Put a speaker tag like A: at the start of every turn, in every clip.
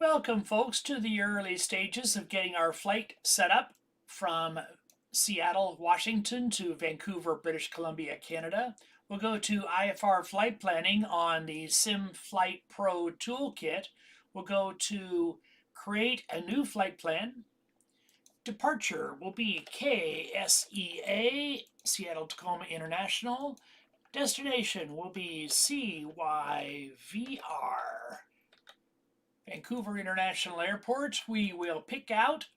A: Welcome, folks, to the early stages of getting our flight set up from Seattle, Washington to Vancouver, British Columbia, Canada. We'll go to IFR flight planning on the SimFlightPro toolkit. We'll go to create a new flight plan. Departure will be KSEA, Seattle Tacoma International. Destination will be CYVR, Vancouver International Airport. We will pick out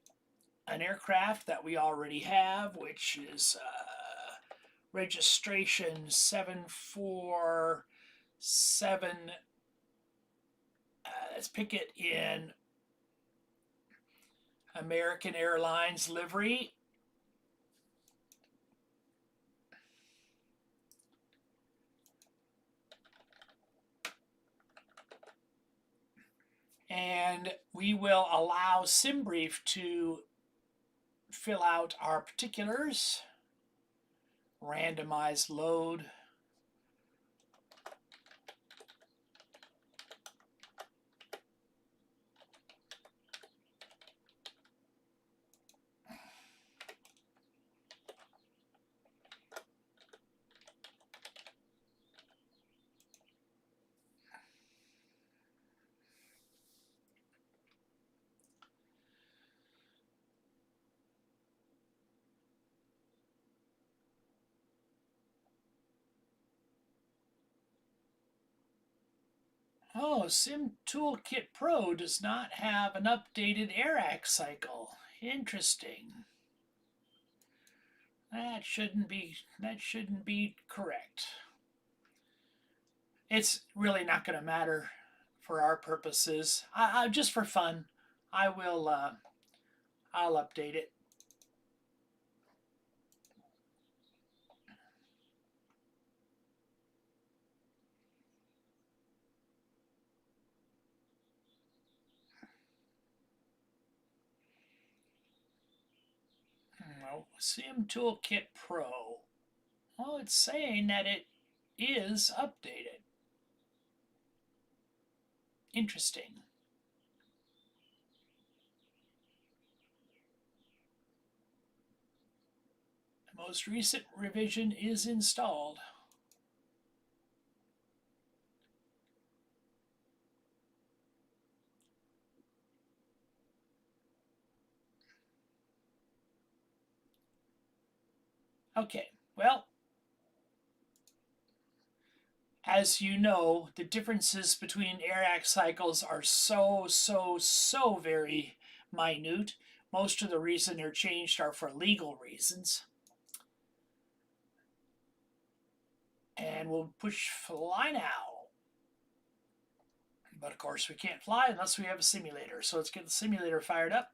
A: an aircraft that we already have, which is registration 747. Let's pick it in American Airlines livery. And we will allow SimBrief to fill out our particulars. Randomize load. Oh, SimToolKitPro does not have an updated AirAC cycle. Interesting. That shouldn't be correct. It's really not going to matter for our purposes. Just for fun, I'll update it. SimToolKitPro. Well, it's saying that it is updated. Interesting. The most recent revision is installed. Okay, well, as you know, the differences between AirAC cycles are so very minute. Most of the reason they're changed are for legal reasons. And we'll push fly now. But of course we can't fly unless we have a simulator. So let's get the simulator fired up.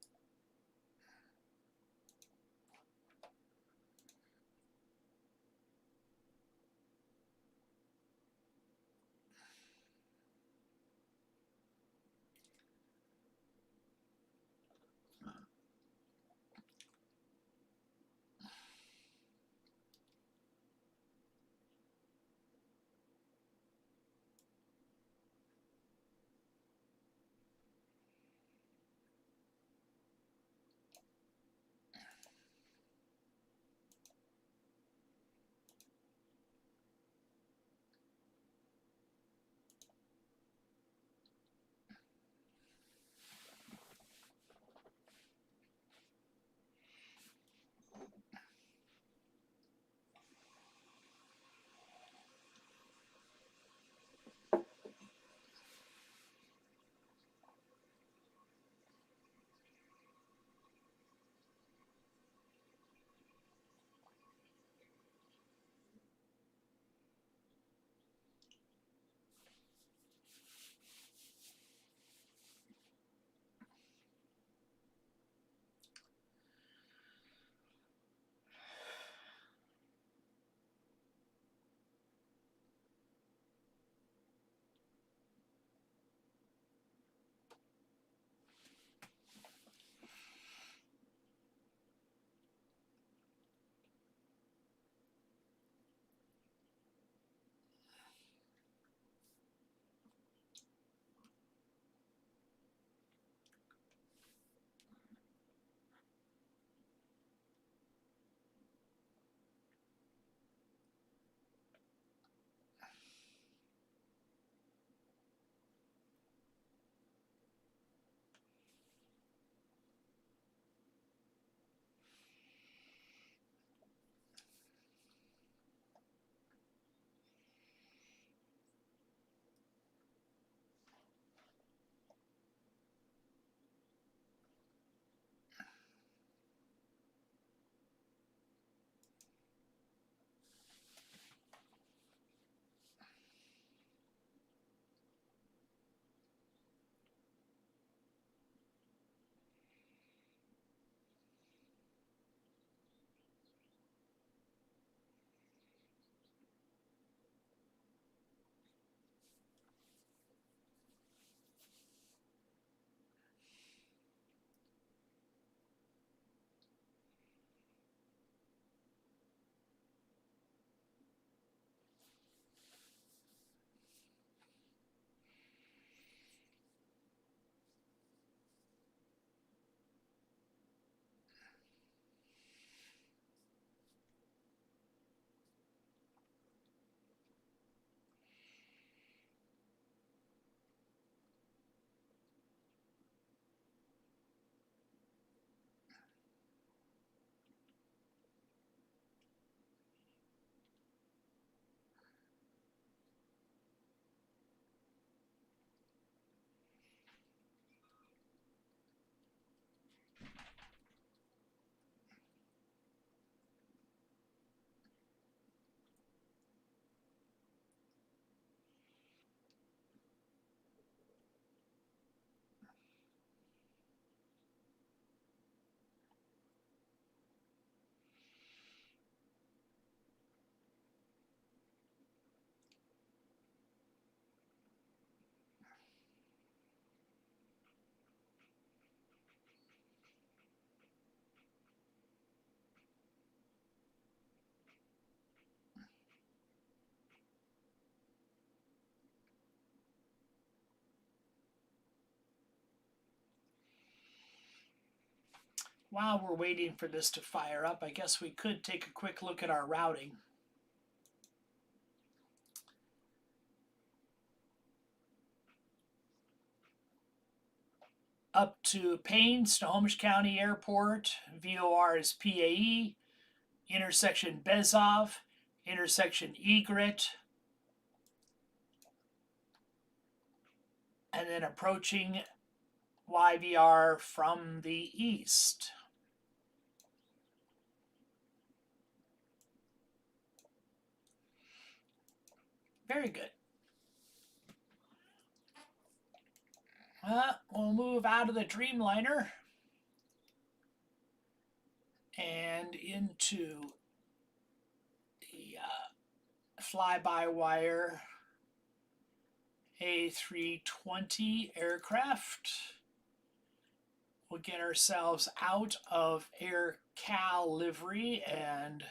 A: While we're waiting for this to fire up, I guess we could take a quick look at our routing. Up to Payne, Snohomish County Airport, VOR is PAE, intersection Bezov, intersection Egret, and then approaching CYVR from the east. Very good. We'll move out of the Dreamliner and into the fly-by-wire A320 aircraft. We'll get ourselves out of AirCal livery and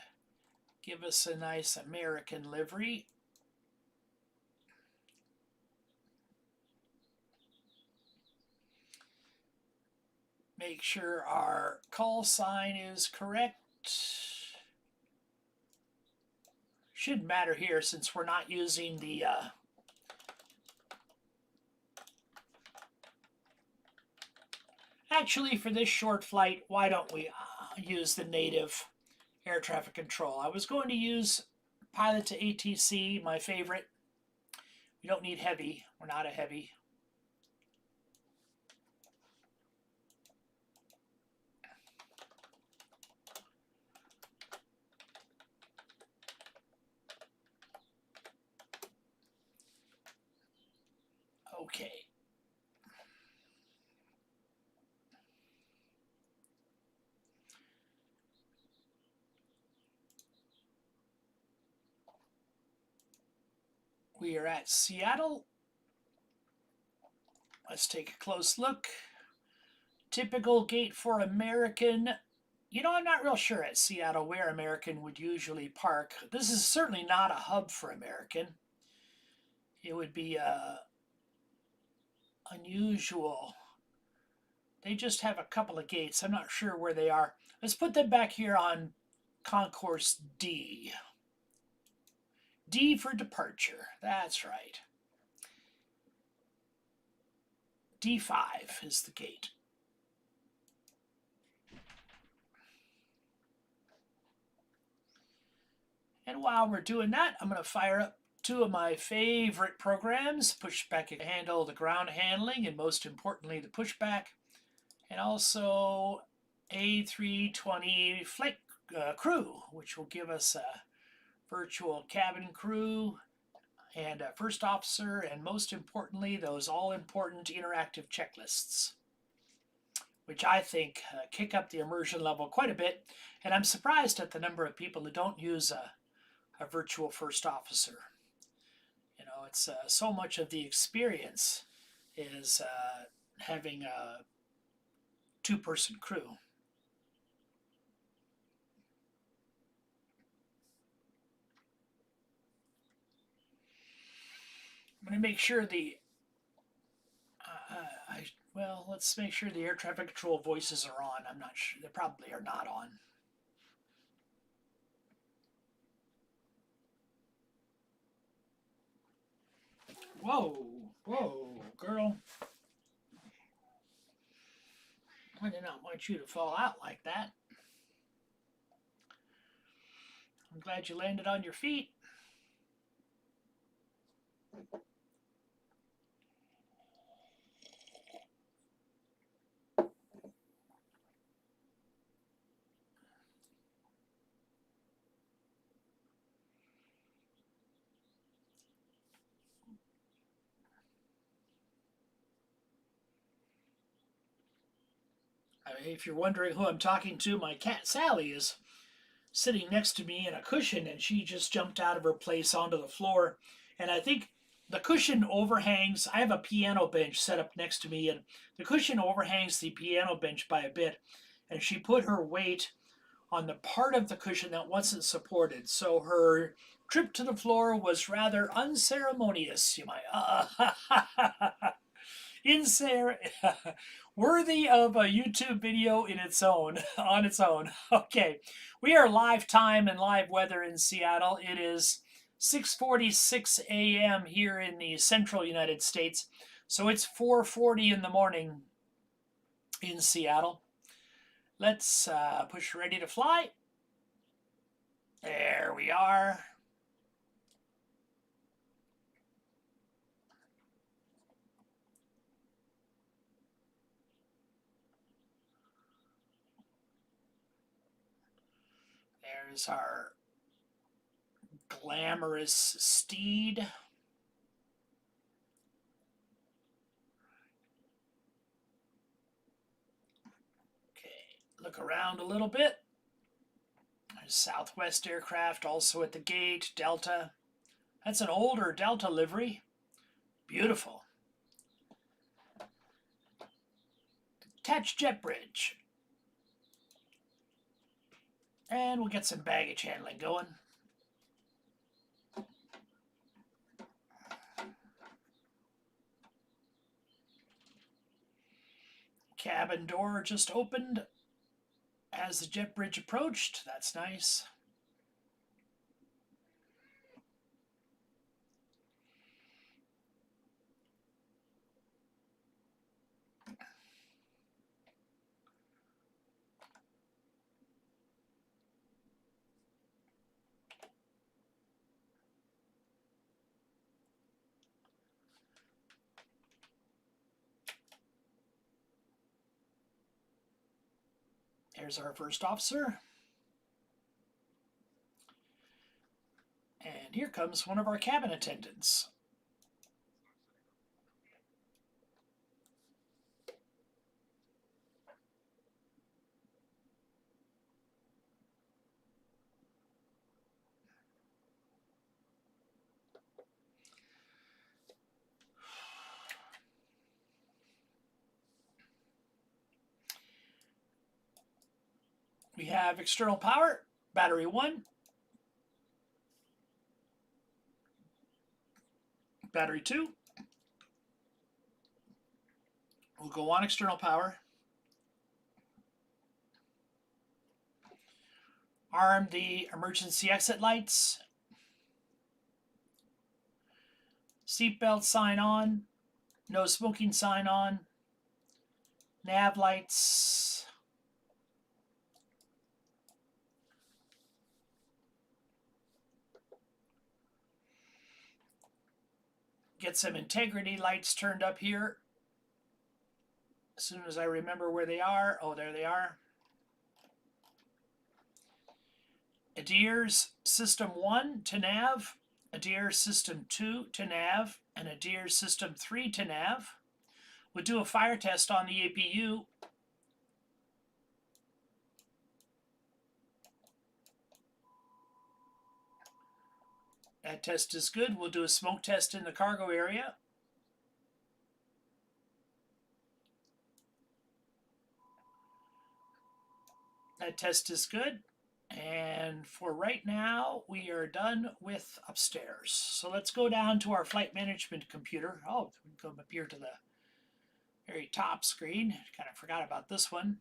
A: give us a nice American livery. Make sure our call sign is correct. Shouldn't matter here since we're not using the actually, for this short flight, why don't we use the native air traffic control? I was going to use pilot to ATC, my favorite. We don't need heavy. We're not a heavy. Okay. We are at Seattle. Let's take a close look. Typical gate for American. You know, I'm not real sure at Seattle where American would usually park. This is certainly not a hub for American. It would be unusual. They just have a couple of gates. I'm not sure where they are. Let's put them back here on concourse D. D for departure. That's right. D5 is the gate. And while we're doing that, I'm going to fire up two of my favorite programs. Pushback can handle the ground handling and most importantly the pushback. And also A320 flight crew, which will give us a virtual cabin crew and a first officer, and most importantly, those all-important interactive checklists, which I think kick up the immersion level quite a bit. And I'm surprised at the number of people who don't use a virtual first officer. You know, it's so much of the experience is having a two-person crew. I'm going to make sure the well, let's make sure the air traffic control voices are on. I'm not sure. They probably are not on. Whoa, whoa, girl. I did not want you to fall out like that. I'm glad you landed on your feet. If you're wondering who I'm talking to, my cat Sally is sitting next to me in a cushion, and she just jumped out of her place onto the floor. And I think the cushion overhangs. I have a piano bench set up next to me, and the cushion overhangs the piano bench by a bit. And she put her weight on the part of the cushion that wasn't supported. So her trip to the floor was rather unceremonious, you might. Worthy of a YouTube video in its own, on its own. Okay, we are live time and live weather in Seattle. It is 6:46 a.m. here in the central United States. So it's 4:40 in the morning in Seattle. Let's push ready to fly. There we are. There's our glamorous steed. Okay, look around a little bit. There's Southwest aircraft also at the gate, Delta. That's an older Delta livery. Beautiful. Attached jet bridge. And we'll get some baggage handling going. Cabin door just opened as the jet bridge approached. That's nice. There's our first officer. And here comes one of our cabin attendants. We have external power, battery 1, battery 2. We'll go on external power. Arm the emergency exit lights. Seatbelt sign on. No smoking sign on. Nav lights. Get some integrity lights turned up here. As soon as I remember where they are. Oh, there they are. ADIRS System 1 to nav, ADIRS System 2 to nav, and ADIRS System 3 to nav. We'll do a fire test on the APU. That test is good. We'll do a smoke test in the cargo area. That test is good. And for right now, we are done with upstairs. So let's go down to our flight management computer. Oh, we can come up here to the very top screen. Kind of forgot about this one.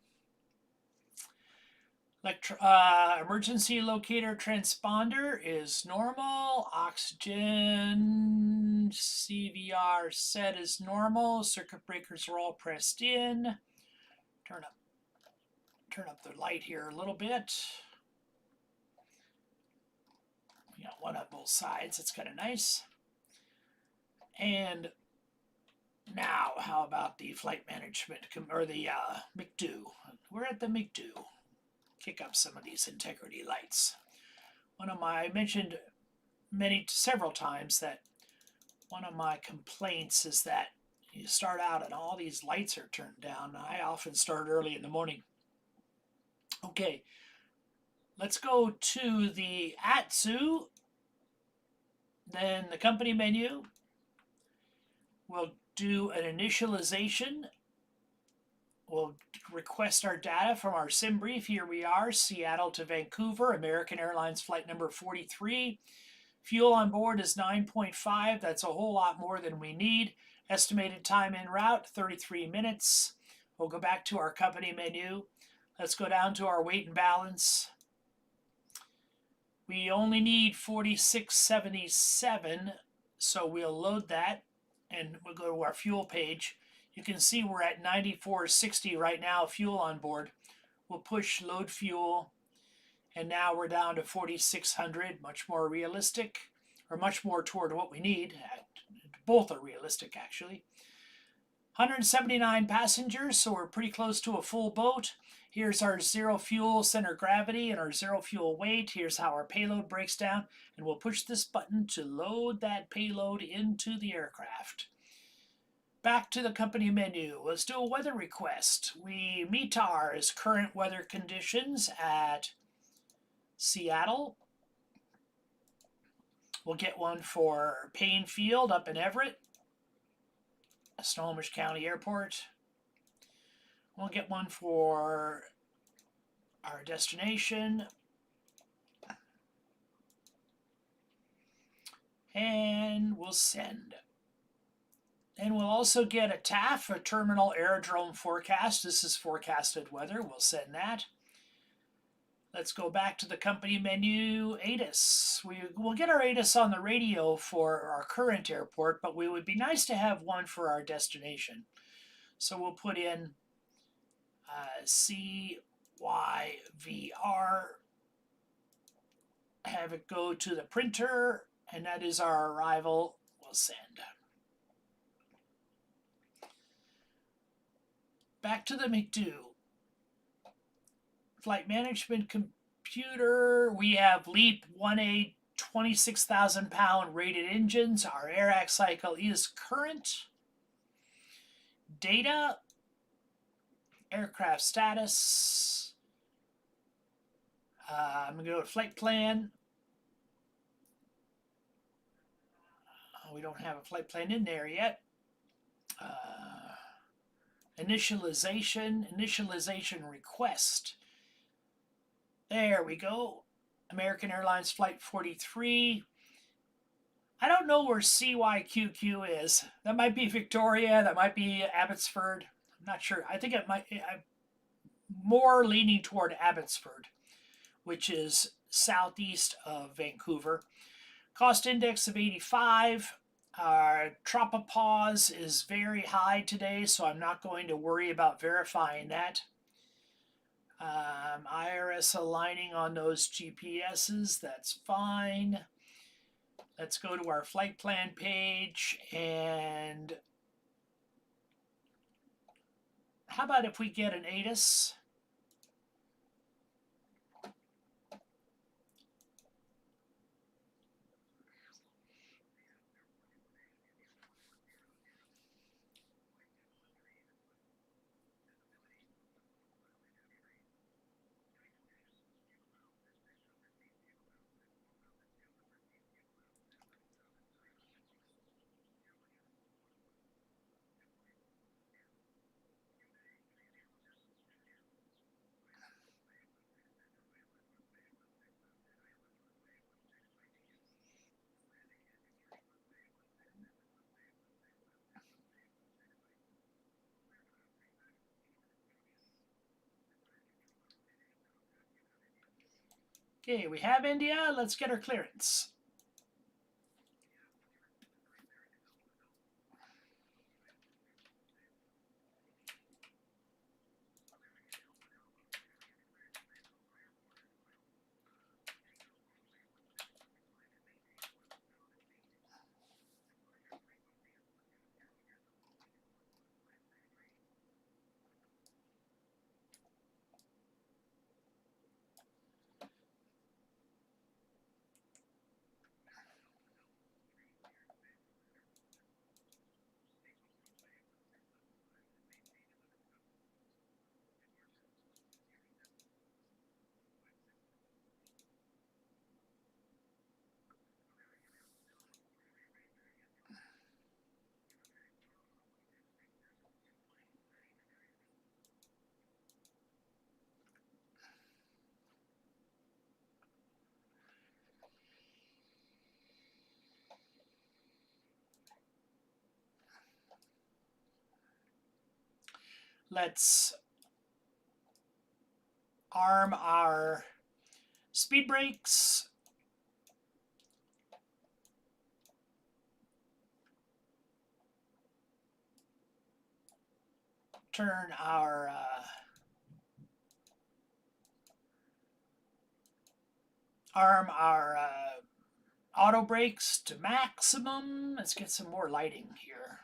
A: Emergency locator transponder is normal. Oxygen CYVR set is normal. Circuit breakers are all pressed in. Turn up the light here a little bit. We got one on both sides. It's kind of nice. And now, how about the flight management or the McDo? We're at the McDo. Kick up some of these integrity lights. I mentioned several times that one of my complaints is that you start out and all these lights are turned down. I often start early in the morning. Okay, let's go to the ATSU, then the company menu. We'll do an initialization. We'll request our data from our sim brief. Here we are, Seattle to Vancouver, American Airlines flight number 43. Fuel on board is 9.5. That's a whole lot more than we need. Estimated time en route, 33 minutes. We'll go back to our company menu. Let's go down to our weight and balance. We only need 4677, so we'll load that and we'll go to our fuel page. You can see we're at 9460 right now, fuel on board. We'll push load fuel, and now we're down to 4600, much more realistic, or much more toward what we need. Both are realistic, actually. 179 passengers, so we're pretty close to a full boat. Here's our zero fuel center gravity and our zero fuel weight. Here's how our payload breaks down, and we'll push this button to load that payload into the aircraft. Back to the company menu. Let's do a weather request. We meet our current weather conditions at Seattle. We'll get one for Payne Field up in Everett, Snohomish County Airport. We'll get one for our destination. And we'll send. And we'll also get a TAF, a terminal aerodrome forecast. This is forecasted weather. We'll send that. Let's go back to the company menu, ATIS. We'll get our ATIS on the radio for our current airport, but we would be nice to have one for our destination. So we'll put in CYVR, have it go to the printer, and that is our arrival. We'll send. Back to the McDo. Flight management computer. We have LEAP 1A 26,000 pound rated engines. Our air cycle is current. Data. Aircraft status. I'm going to go to flight plan. We don't have a flight plan in there yet. Initialization request. There we go. American Airlines Flight 43. I don't know where CYQQ is. That might be Victoria. That might be Abbotsford. I'm not sure. I think it might. I'm more leaning toward Abbotsford, which is southeast of Vancouver. Cost index of 85. Our tropopause is very high today, so I'm not going to worry about verifying that. IRS aligning on those GPSs, that's fine. Let's go to our flight plan page, and how about if we get an ATIS? Okay, we have India. Let's get our clearance. Let's arm our speed brakes. Turn our arm our auto brakes to maximum. Let's get some more lighting here.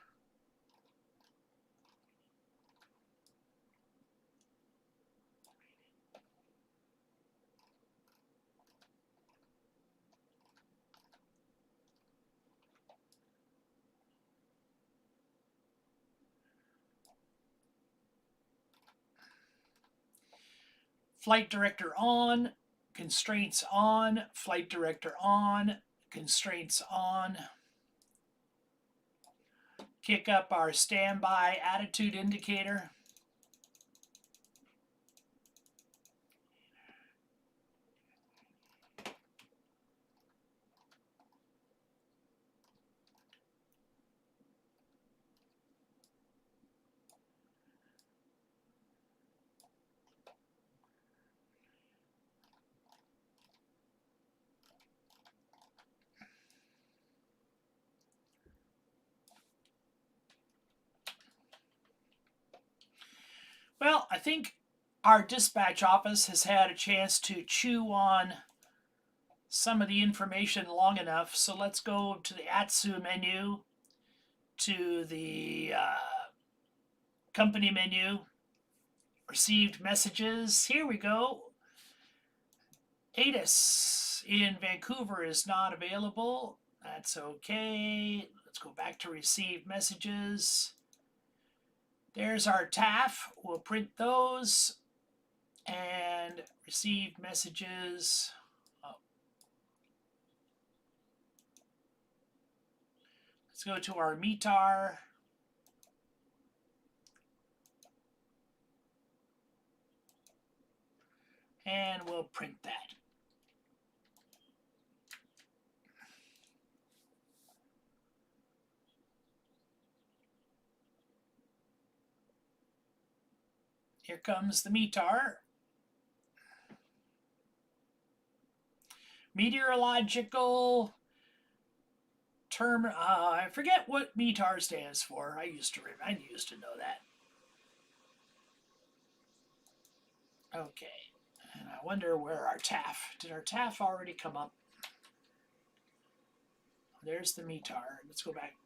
A: Flight director on, constraints on, flight director on, constraints on. Kick up our standby attitude indicator. Well, I think our dispatch office has had a chance to chew on some of the information long enough. So let's go to the ATSU menu, to the company menu, received messages. Here we go. ATIS in Vancouver is not available. That's okay. Let's go back to received messages. There's our TAF. We'll print those and received messages. Oh. Let's go to our METAR. And we'll print that. Here comes the METAR. Meteorological term. I forget what METAR stands for. I used to know that. Okay, and I wonder where our TAF. Did our TAF already come up? There's the METAR. Let's go back.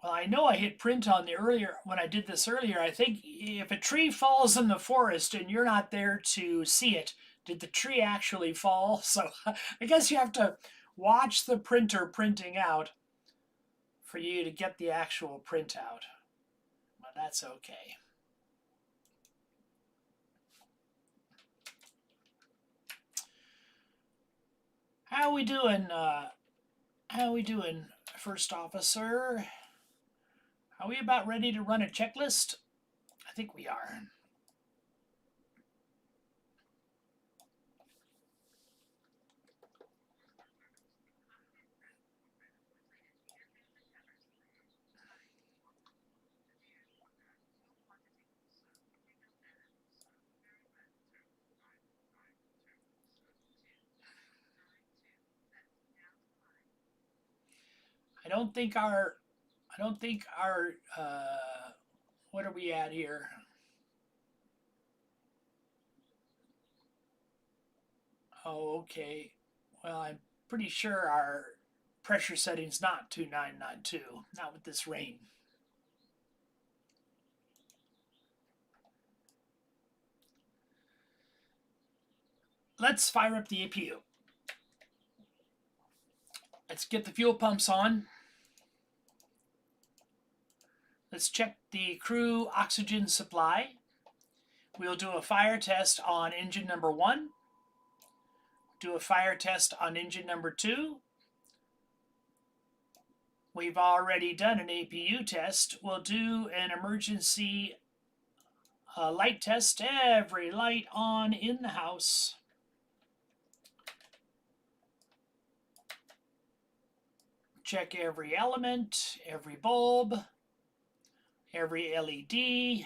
A: Well, I know I hit print on the earlier, when I did this earlier. I think if a tree falls in the forest and you're not there to see it, did the tree actually fall? So I guess you have to watch the printer printing out for you to get the actual printout. But that's okay. How we doing? How we doing, first officer? Are we about ready to run a checklist? I think we are. I don't think our, what are we at here? Oh, okay. Well, I'm pretty sure our pressure setting's not 2992, not with this rain. Let's fire up the APU. Let's get the fuel pumps on. Let's check the crew oxygen supply. We'll do a fire test on engine number 1. Do a fire test on engine number 2. We've already done an APU test. We'll do an emergency Light test every light on in the house. Check every element, every bulb, every LED.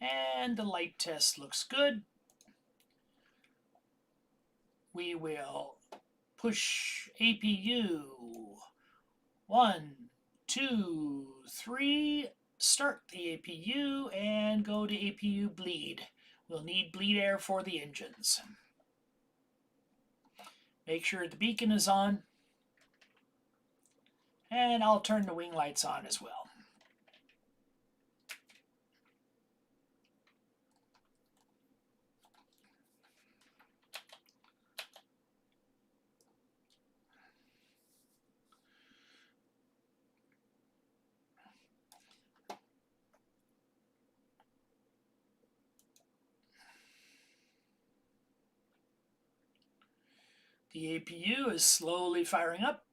A: And the light test looks good. We will push APU. 1, 2, 3. Start the APU and go to APU bleed. We'll need bleed air for the engines. Make sure the beacon is on. And I'll turn the wing lights on as well. The APU is slowly firing up.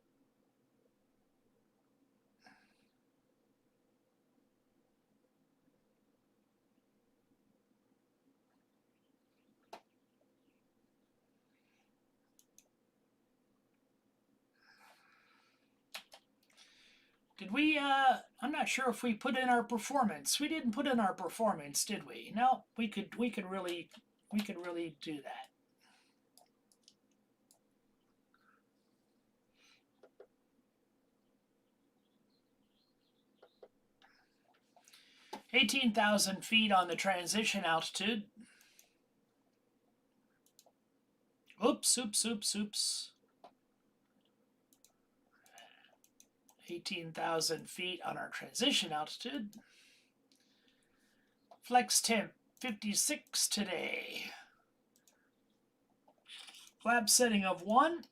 A: Did we, I'm not sure if we put in our performance. We didn't put in our performance, did we? No, we could really do that. $18,000 feet on the transition altitude. Oops. 18,000 feet on our transition altitude. Flex temp 56 today. Flap setting of 1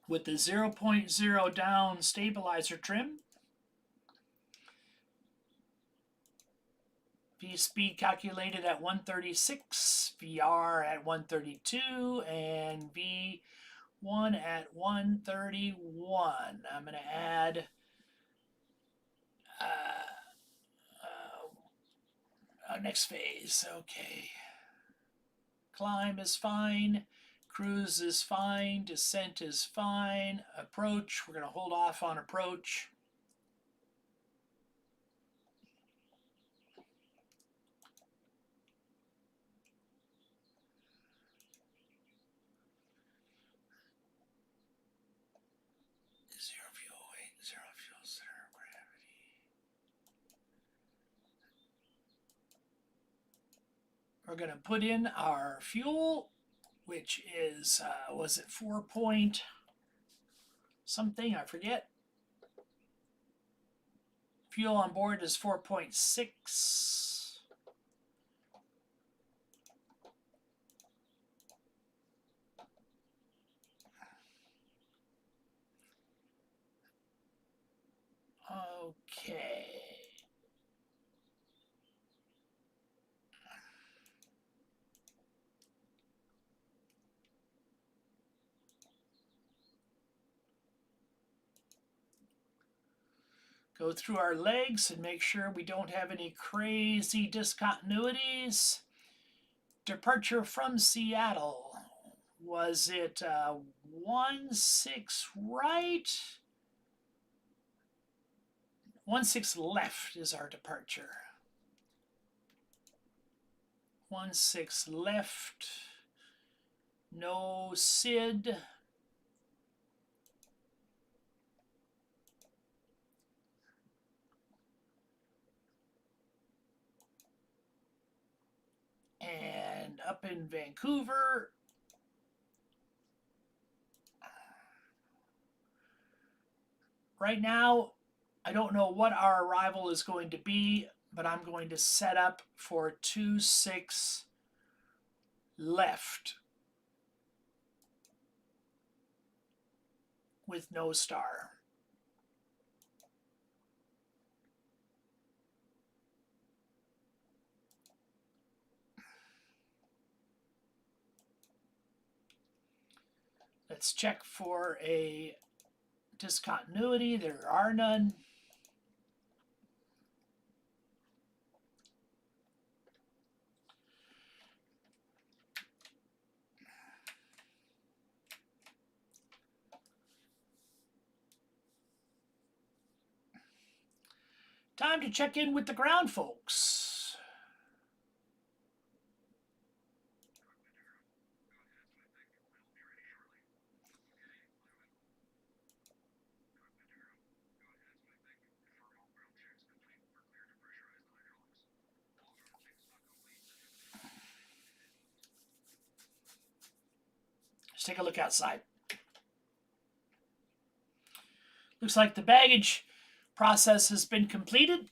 A: with the 0.0 down stabilizer trim. V speed calculated at 136, VR at 132, and V1 at 131. I'm going to add next phase. Okay. Climb is fine. Cruise is fine. Descent is fine. Approach, we're going to hold off on approach. We're going to put in our fuel, which is, was it 4 point something? I forget. Fuel on board is 4.6. Okay. Go through our legs and make sure we don't have any crazy discontinuities. Departure from Seattle. Was it 16 right? 16 left is our departure. 16 left. No SID. And up in Vancouver, right now, I don't know what our arrival is going to be, but I'm going to set up for 26 left with no star. Let's check for a discontinuity. There are none. Time to check in with the ground folks. Let's take a look outside. Looks like the baggage process has been completed.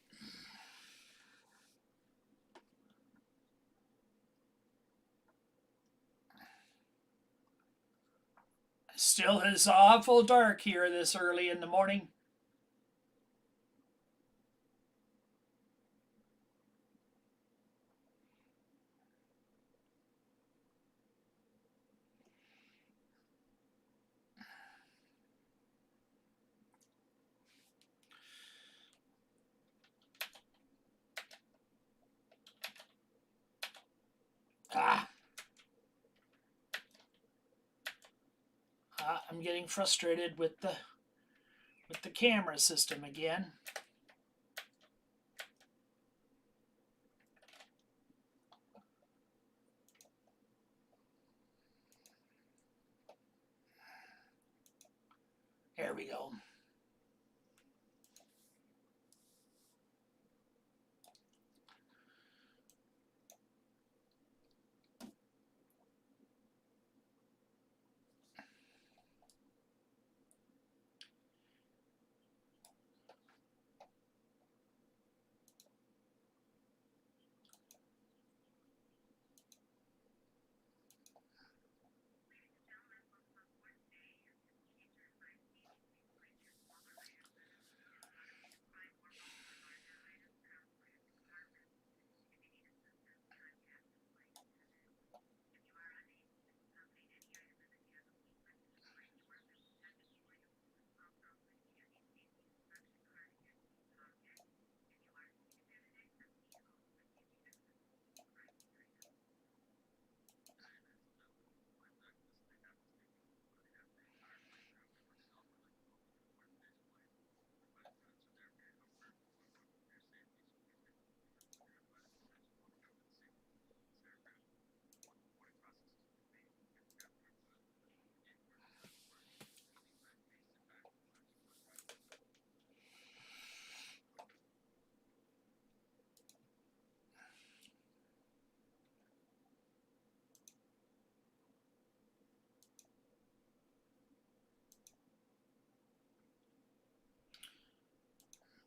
A: Still is awful dark here this early in the morning. I'm getting frustrated with the camera system again. There we go.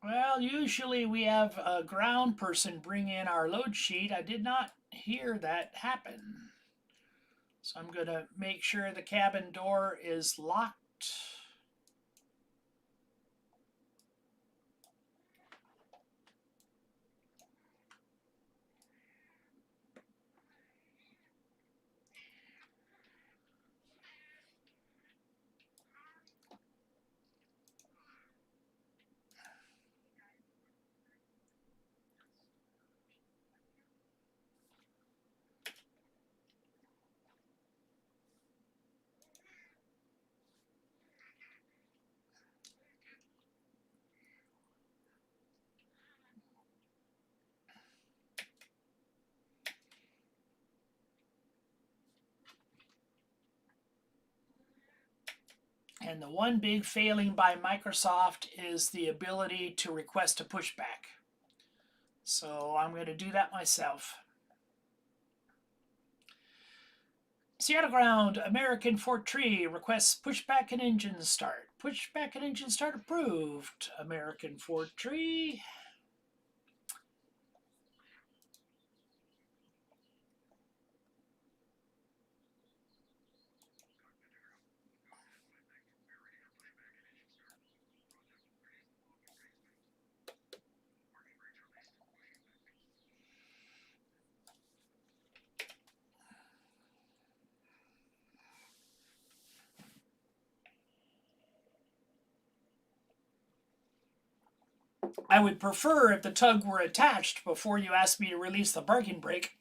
A: Well, usually we have a ground person bring in our load sheet. I did not hear that happen. So I'm going to make sure the cabin door is locked. And the one big failing by Microsoft is the ability to request a pushback. So I'm going to do that myself. Seattle Ground, American Fort Tree requests pushback and engine start. Pushback and engine start approved. American Fort Tree. I would prefer if the tug were attached before you asked me to release the parking brake.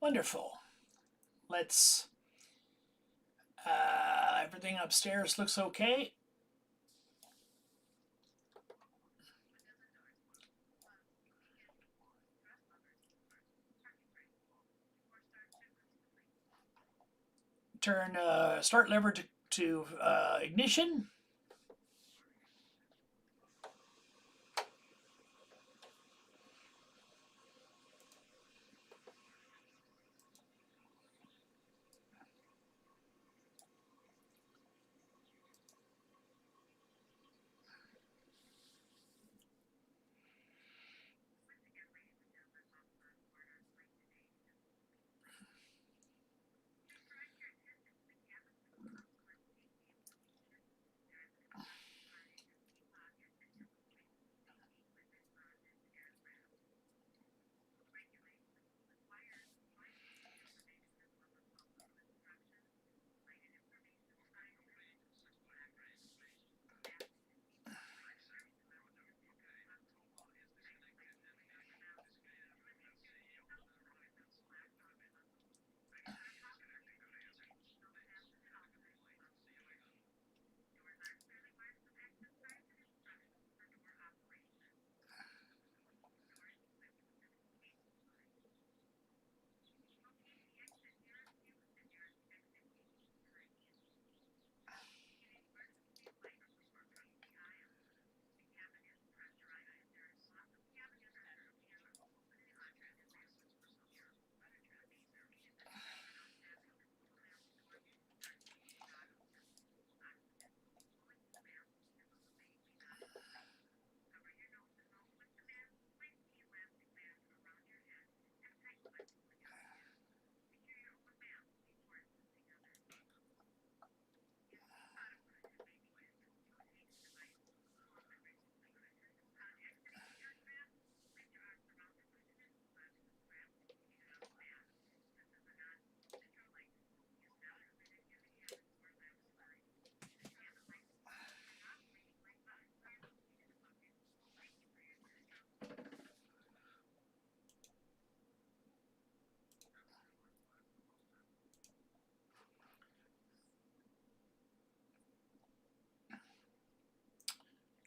A: Wonderful. Let's, everything upstairs looks okay. Turn start lever to ignition.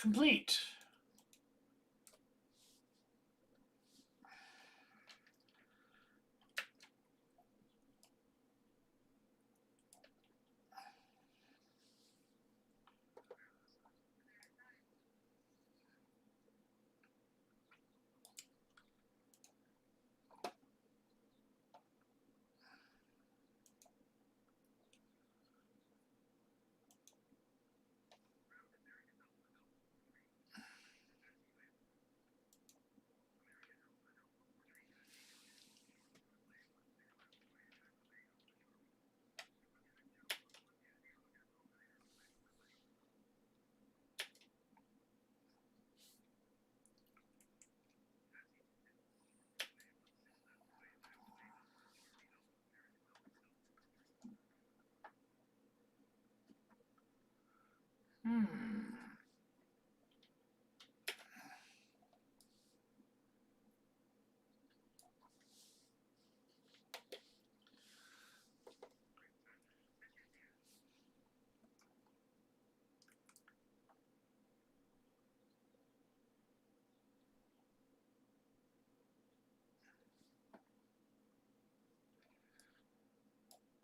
A: Complete.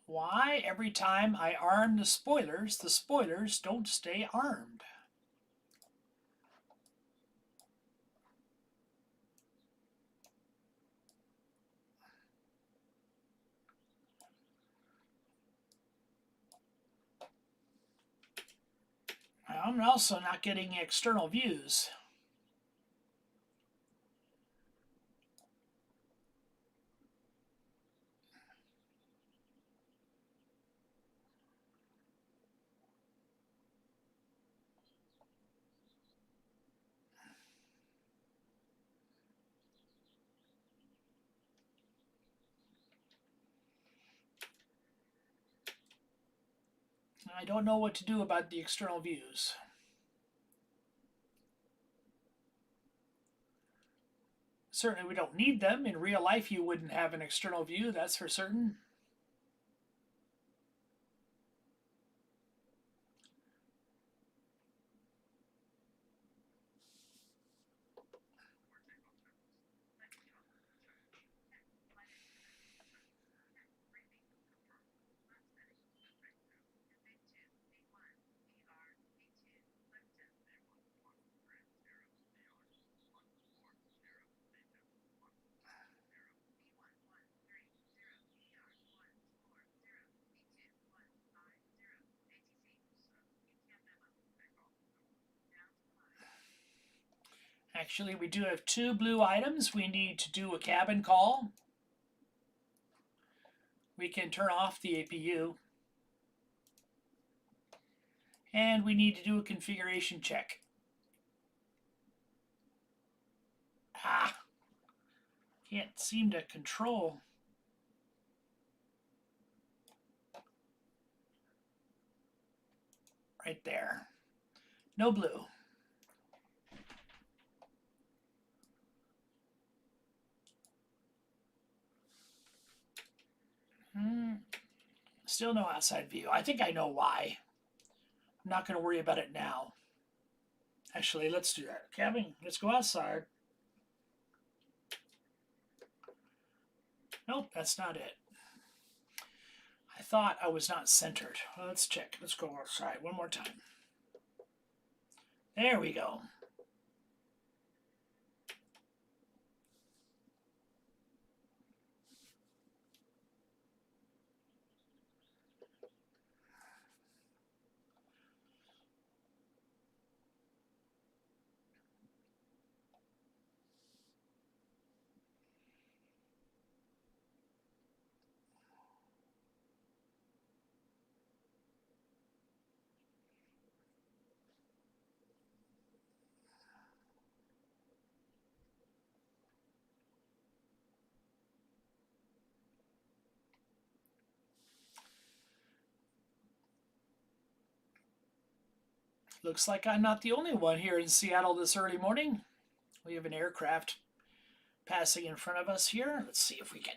A: Why every time I arm the spoilers don't stay armed? I'm also not getting external views. I don't know what to do about the external views. Certainly we don't need them. In real life, you wouldn't have an external view, that's for certain. Actually, we do have 2 blue items. We need to do a cabin call. We can turn off the APU. And we need to do a configuration check. Can't seem to control. Right there. No blue. Still no outside view. I think I know why. I'm not going to worry about it now. Actually, let's do that. Cabin, let's go outside. Nope, that's not it. I thought I was not centered. Well, let's check. Let's go outside one more time. There we go. Looks like I'm not the only one here in Seattle this early morning. We have an aircraft passing in front of us here. Let's see if we can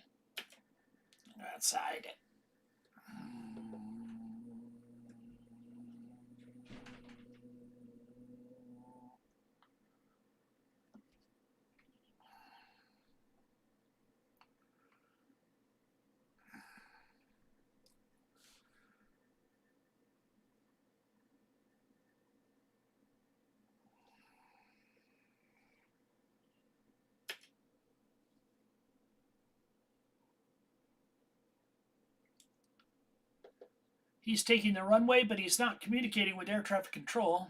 A: go outside. He's taking the runway, but he's not communicating with air traffic control.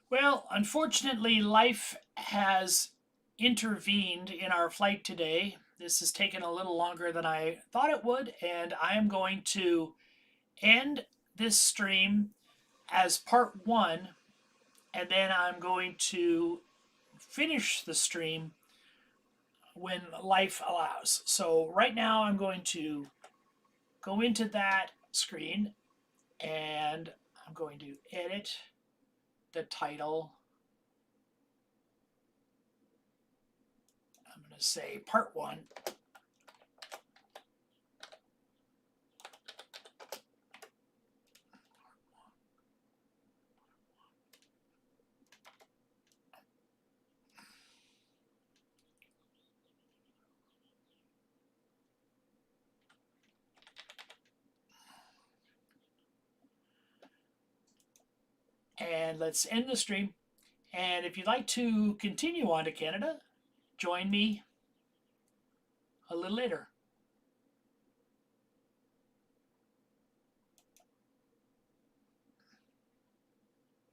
A: Well, unfortunately, life has intervened in our flight today. This has taken a little longer than I thought it would, and I am going to end this stream as part 1, and then I'm going to finish the stream when life allows. So right now I'm going to go into that screen, and I'm going to edit the title. I'm going to say part 1. And let's end the stream. And if you'd like to continue on to Canada, join me a little later.